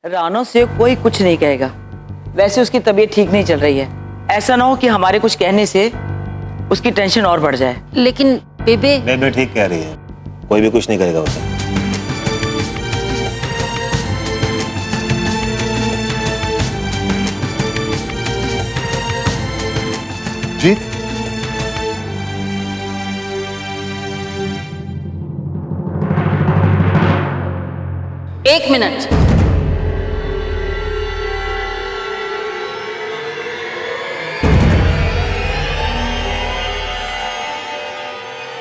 रानो से कोई कुछ नहीं कहेगा। वैसे उसकी तबीयत ठीक नहीं चल रही है। ऐसा ना हो कि हमारे कुछ कहने से उसकी टेंशन और बढ़ जाए। लेकिन बेबे बेबे ठीक कह रही है, कोई भी कुछ नहीं करेगा उसे। जीत, एक मिनट।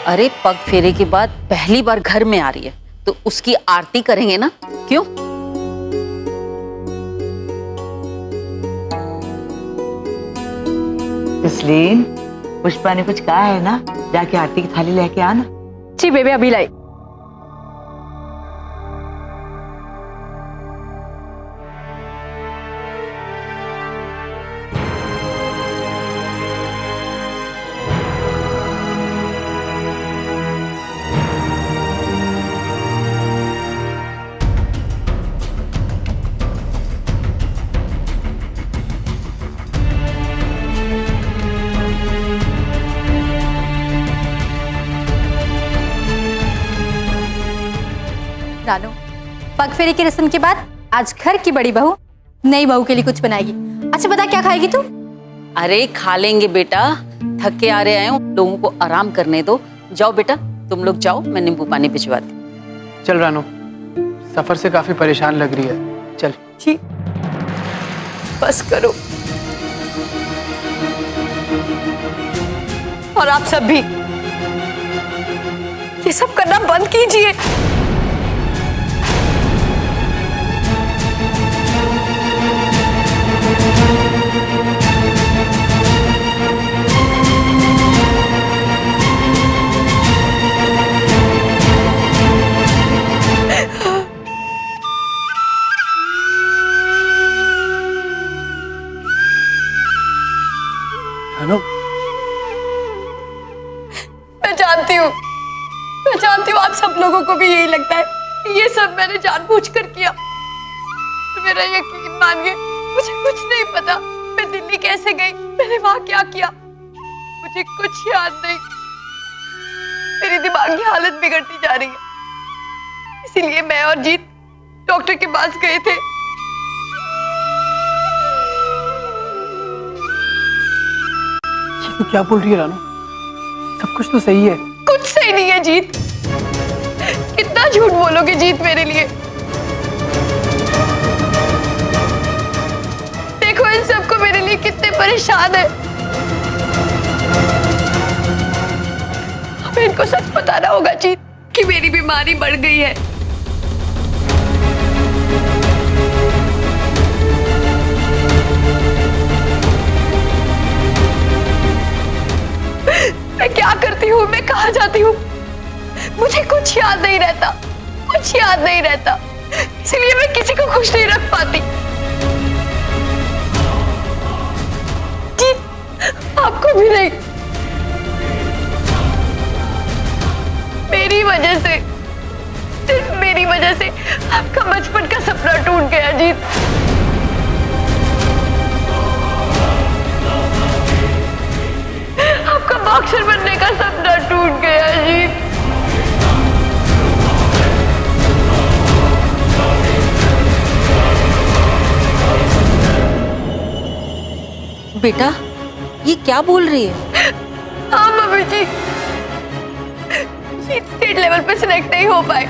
अरे पग फेरे के बाद पहली बार घर में आ रही है तो उसकी आरती करेंगे ना, क्यों? तस्लीन, पुष्पा ने कुछ कहा है ना, जाके आरती की थाली लेके आना। जी बेबे अभी लाई। रानो, पग फेरे की रस्म के बाद आज घर की बड़ी बहू नई बहू के लिए कुछ बनाएगी। अच्छा बता क्या खाएगी तू? अरे खा लेंगे बेटा, थक के आ रहे आए हो, लोगों को आराम करने दो। जाओ बेटा, तुम लोग जाओ, मैं नींबू पानी भिजवाती। चल रानो, सफर से काफी परेशान लग रही है, चल। जी बस करो। और आप सब भी ये सब करना बंद कीजिए। मैं जानती हूँ आप सब लोगों को भी यही लगता है कि ये सब मैंने जानबूझकर किया। तो मेरा यकीन मानिए, मुझे कुछ नहीं पता। मैं दिल्ली कैसे गई, मैंने वहां क्या किया, मुझे कुछ याद नहीं। मेरी दिमाग की हालत बिगड़ती जा रही है, इसीलिए मैं और जीत डॉक्टर के पास गए थे। ये तो क्या बोल रही है रानो? सब कुछ तो सही है। कुछ सही नहीं है जीत। कितना झूठ बोलोगे जीत मेरे लिए? देखो इन सबको मेरे लिए कितने परेशान है। हमें इनको सच बताना होगा जीत कि मेरी बीमारी बढ़ गई है। मैं क्या करती हूँ, मैं कहाँ जाती हूँ, मुझे कुछ याद नहीं रहता, कुछ याद नहीं रहता। इसलिए मैं किसी को खुश नहीं रख पाती। जीत, आपको भी नहीं। मेरी वजह से, सिर्फ मेरी वजह से आपका बचपन का सपना टूट गया जीत। आपका बॉक्सर बनने का सपना टूट गया जीत। बेटा ये क्या बोल रही है? हाँ मम्मी जी, जीत स्टेट लेवल पे सिलेक्ट नहीं हो पाए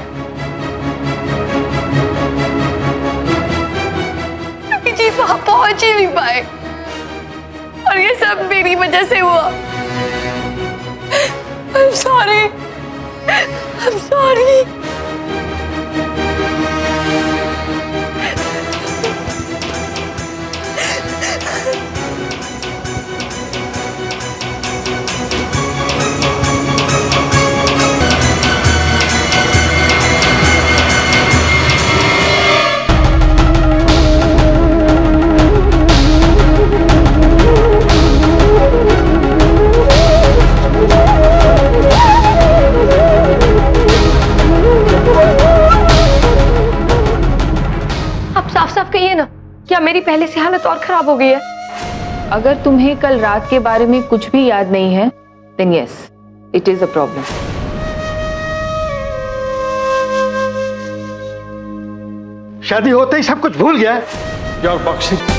क्योंकि जीत वहां पहुंच ही नहीं पाए, और ये सब मेरी वजह से हुआ। I'm sorry. I'm sorry. साफ साफ कहिए ना, क्या मेरी पहले से हालत और खराब हो गई है? अगर तुम्हें कल रात के बारे में कुछ भी याद नहीं है, then yes, it is a problem. शादी होते ही सब कुछ भूल गया। Your boxing.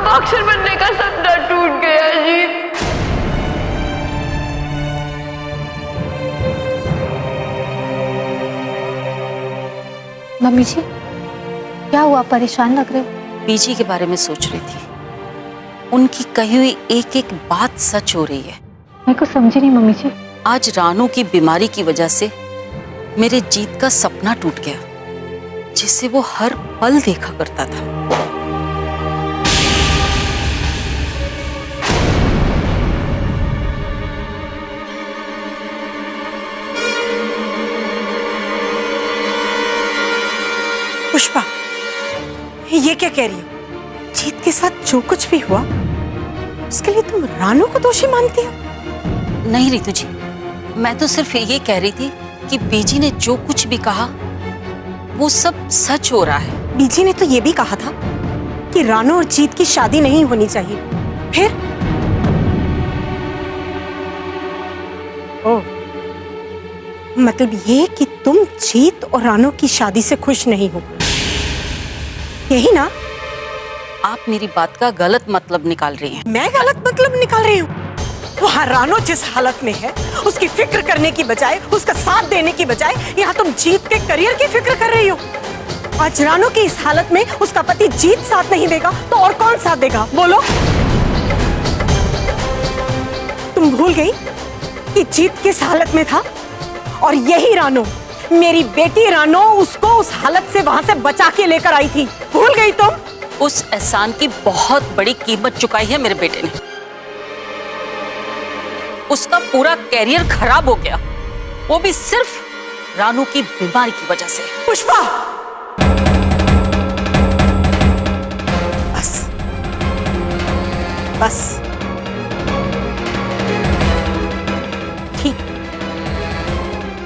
डॉक्टर बनने का सपना टूट गया जी। मम्मी जी क्या हुआ, परेशान लग रहे हो? बीजी के बारे में सोच रही थी। उनकी कही हुई एक एक बात सच हो रही है। मैं कुछ समझी नहीं मम्मी जी। आज रानू की बीमारी की वजह से मेरे जीत का सपना टूट गया, जिसे वो हर पल देखा करता था। पुष्पा, ये क्या कह रही हो? जीत के साथ जो कुछ भी हुआ उसके लिए तुम रानू को दोषी मानती हो? नहीं रितु जी, मैं तो सिर्फ ये कह रही थी कि बीजी ने जो कुछ भी कहा वो सब सच हो रहा है। बीजी ने तो ये भी कहा था कि रानू और जीत की शादी नहीं होनी चाहिए। फिर ओ, मतलब ये कि तुम जीत और रानू की शादी से खुश नहीं हो, यही ना? आप मेरी बात का गलत मतलब निकाल रही हैं। मैं गलत मतलब निकाल रही हूँ? वहाँ रानू जिस हालत में है उसकी फिक्र करने की बजाय, उसका साथ देने की बजाय, यहाँ तुम जीत के करियर की फिक्र कर रही हो। आज रानू की इस हालत में उसका पति जीत साथ नहीं देगा तो और कौन साथ देगा, बोलो? तुम भूल गई कि जीत किस हालत में था, और यही रानू, मेरी बेटी रानू, उसको उस हालत से वहां से बचा के लेकर आई थी। भूल गई तुम? उस एहसान की बहुत बड़ी कीमत चुकाई है मेरे बेटे ने। उसका पूरा कैरियर खराब हो गया, वो भी सिर्फ रानू की बीमारी की वजह से। पुष्पा, बस बस, ठीक,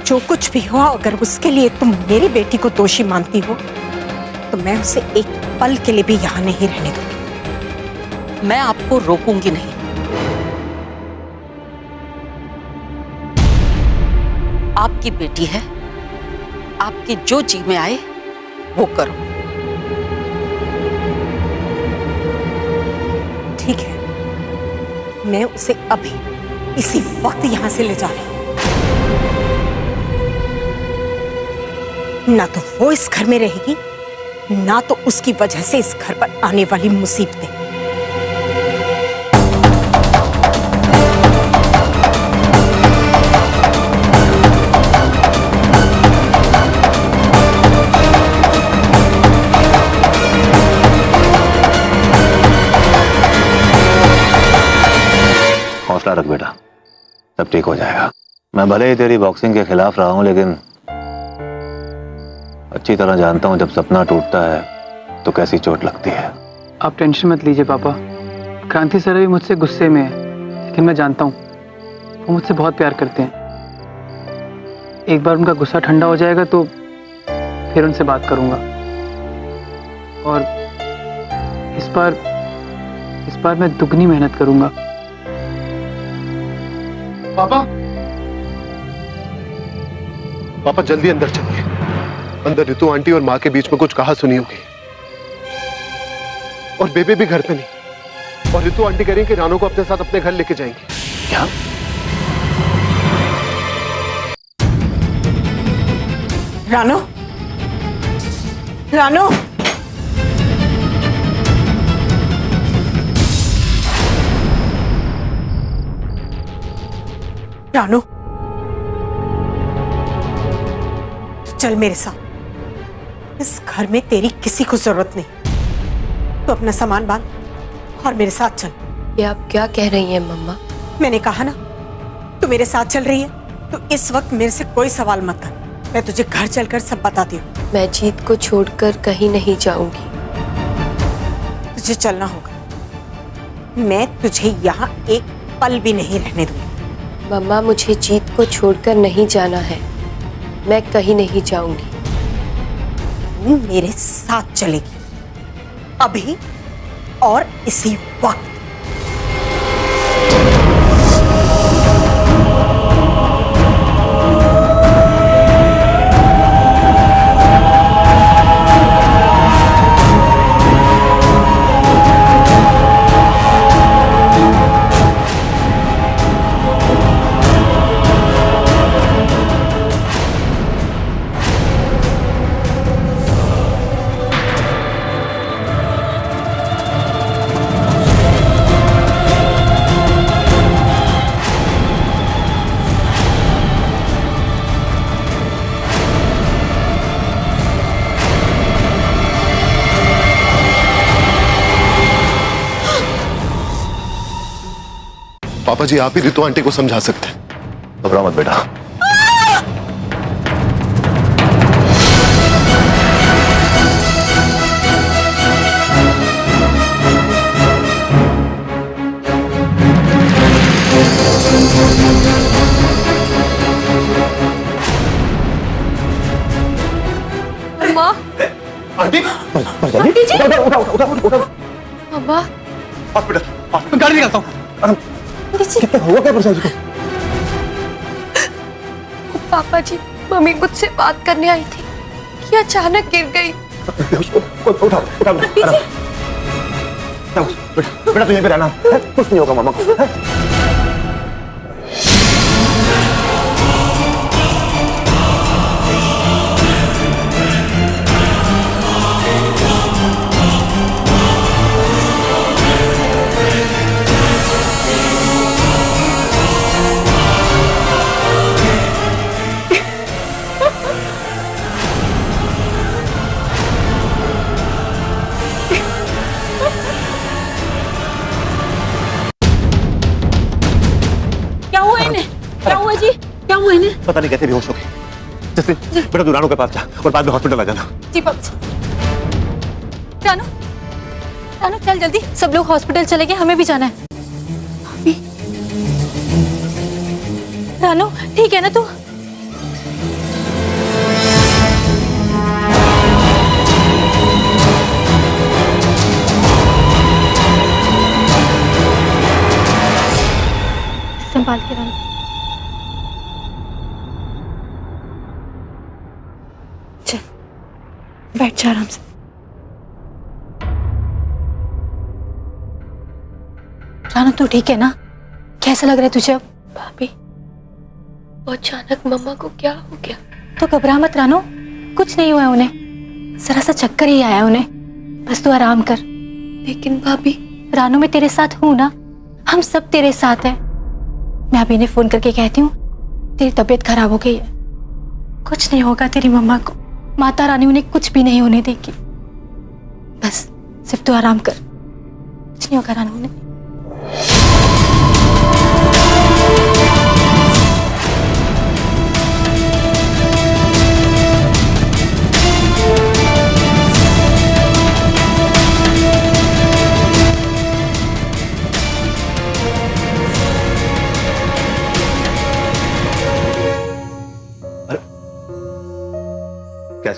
जो कुछ भी हुआ, अगर उसके लिए तुम मेरी बेटी को दोषी मानती हो तो मैं उसे एक पल के लिए भी यहां नहीं रहने दूंगी। मैं आपको रोकूंगी नहीं। आपकी बेटी है, आपकी जो जी में आए वो करो। ठीक है, मैं उसे अभी इसी वक्त यहां से ले जा रही हूं। ना तो वो इस घर में रहेगी, ना तो उसकी वजह से इस घर पर आने वाली मुसीबतें। सब ठीक हो जाएगा। मैं भले ही तेरी बॉक्सिंग के खिलाफ रहा हूं, लेकिन अच्छी तरह जानता हूं जब सपना टूटता है तो कैसी चोट लगती है। आप टेंशन मत लीजिए पापा। क्रांति सर भी मुझसे गुस्से में है, लेकिन मैं जानता हूँ वो मुझसे बहुत प्यार करते हैं। एक बार उनका गुस्सा ठंडा हो जाएगा तो फिर उनसे बात करूंगा। और इस बार मैं दुगनी मेहनत करूंगा। पापा जल्दी अंदर चलिए। अंदर रितु आंटी और माँ के बीच में कुछ कहा सुनी होगी, और बेबे भी घर पे नहीं, और रितु आंटी कह रही हैं कि रानू को अपने साथ अपने घर लेके जाएंगे। क्या? रानू, रानू, रानू, चल मेरे साथ। इस घर में तेरी किसी को जरूरत नहीं। तो अपना सामान बांध और मेरे साथ चल। ये आप क्या कह रही हैं मम्मा? मैंने कहा ना, तू मेरे साथ चल रही है तो इस वक्त मेरे से कोई सवाल मत कर। मैं तुझे घर चलकर सब बताती हूँ। मैं जीत को छोड़कर कहीं नहीं जाऊंगी। तुझे चलना होगा। मैं तुझे यहाँ एक पल भी नहीं रहने दूंगी। मम्मा, मुझे जीत को छोड़कर नहीं जाना है। मैं कहीं नहीं जाऊंगी। तू मेरे साथ चलेगी, अभी और इसी वक्त। पापा जी, आप ही रितु आंटी को समझा सकते हैं। घबरा मत बेटा। माँ, आंटी, मम्मा, हॉस्पिटल, गाड़ी निकालता हूँ। कितना हुआ क्या प्रसाद को? पापा जी, मम्मी मुझसे बात करने आई थी कि अचानक गिर गई। उठाओ बेटा, तू यहीं पे रहना, कुछ नहीं होगा मामा को। क्या हुआ इन्हें? पता नहीं कैसे बेहोश हो गई। जैसे बेटा तू रानू के पास जा और बाद में हॉस्पिटल आ जाना। जी पापा। रानू, रानू चल जल्दी, सब लोग हॉस्पिटल चले गए, हमें भी जाना है। रानू ठीक है ना तू? संभाल के रानू। चल बैठ जा आराम से। रानू तू ठीक है ना? कैसा लग रहा है तुझे अब? भाभी, वो अचानक मम्मा को क्या हो गया? तो घबरा मत रानू, कुछ नहीं हुआ है उन्हें, जरा सा चक्कर ही आया उन्हें, बस तू आराम कर। लेकिन भाभी, रानू मैं तेरे साथ हूं ना, हम सब तेरे साथ हैं। मैं अभी इन्हें फोन करके कहती हूँ तेरी तबीयत खराब हो गई है, कुछ नहीं होगा तेरी मम्मा को, माता रानी उन्हें कुछ भी नहीं होने देगी, बस सिर्फ तू आराम कर, कुछ नहीं होगा रानू उन्हें।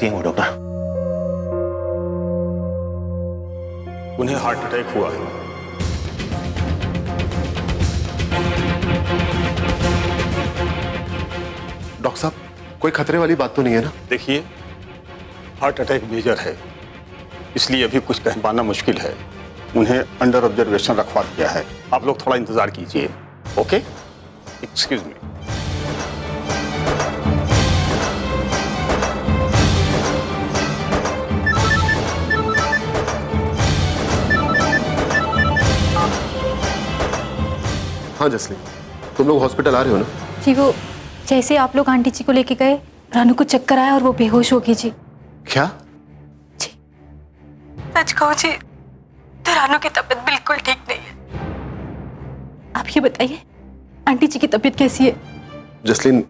कैसी हैं वो डॉक्टर? उन्हें हार्ट अटैक हुआ है। डॉक्टर साहब, कोई खतरे वाली बात तो नहीं है ना? देखिए, हार्ट अटैक मेजर है, इसलिए अभी कुछ कह पाना मुश्किल है। उन्हें अंडर ऑब्जर्वेशन रखवा दिया है। आप लोग थोड़ा इंतजार कीजिए। Okay, excuse me. हाँ जसलीन, तुम लोग हॉस्पिटल आ रहे हो ना? जी वो जैसे आप लोग आंटी जी को लेके गए, रानू को चक्कर आया और वो बेहोश हो गई जी। क्या? जी सच कहो जी, तो रानू की तबीयत बिल्कुल ठीक नहीं है। आप ये बताइए आंटी जी की तबीयत कैसी है? जसलीन,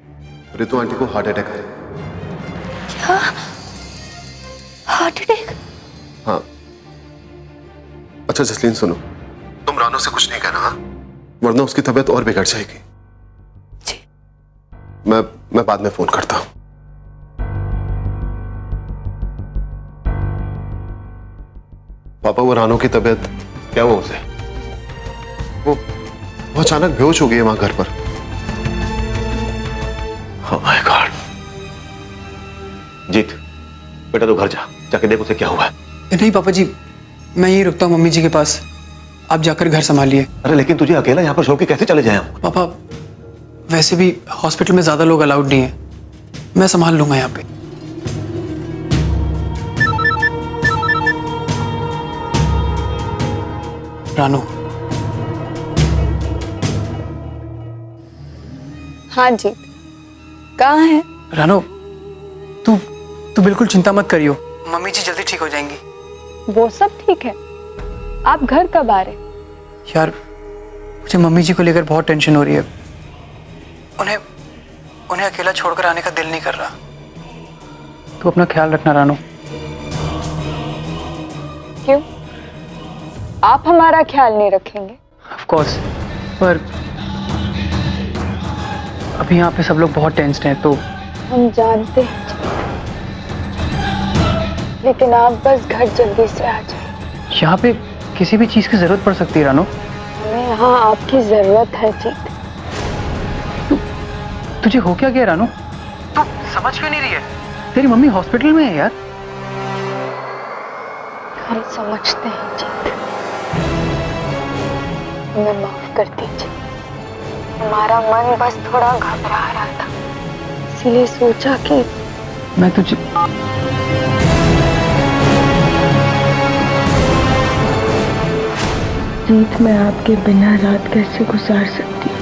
रितु आंटी को हार्ट अटैक है। क्या? Heart attack? हाँ। अच्छा जसलीन सुनो, तुम रानू से कुछ नहीं कहना, हाँ? वरना उसकी तबीयत और बिगड़ जाएगी। जी। मैं बाद में फोन करता हूं। पापा, वो रानू की तबीयत क्या हुआ उसे? वो अचानक बेहोश हो गई है वहां घर पर। Oh my God. जीत, बेटा तू घर जा, जाके देख उसे क्या हुआ है। नहीं पापा जी, मैं यहीं रुकता हूँ मम्मी जी के पास, आप जाकर घर संभालिए। अरे लेकिन तुझे अकेला यहाँ पर छोड़ के कैसे चले जाए हम? पापा, वैसे भी हॉस्पिटल में ज्यादा लोग अलाउड नहीं है, मैं संभाल लूंगा यहाँ पे। रानू। हाँ जी, कहाँ है? रानू, तू बिल्कुल चिंता मत करियो, मम्मी जी जल्दी ठीक हो जाएंगी। वो सब ठीक है, आप घर कब आ रहे? यार मुझे मम्मी जी को लेकर बहुत टेंशन हो रही है। उन्हें अकेला छोड़कर आने का दिल नहीं कर रहा। तू अपना ख्याल रखना रानू। क्यों? आप हमारा ख्याल नहीं रखेंगे? ऑफ कोर्स, पर अभी यहाँ पे सब लोग बहुत टेंस्ड हैं तो। हम जानते हैं, लेकिन आप बस घर जल्दी से आ जाइए। यहाँ पे किसी भी चीज की जरूरत पड़ सकती है रानू। हमें यहाँ आपकी जरूरत है जीत। तुझे हो क्या गया रानू? तू समझ क्यों नहीं रही है? तेरी मम्मी हॉस्पिटल में है यार। हम समझते हैं जीत, हमें माफ कर दीजिए। हमारा मन बस थोड़ा घबरा रहा था, इसीलिए सोचा कि मैं तुझे जीत, मैं आपके बिना रात कैसे गुजार सकती हूँ?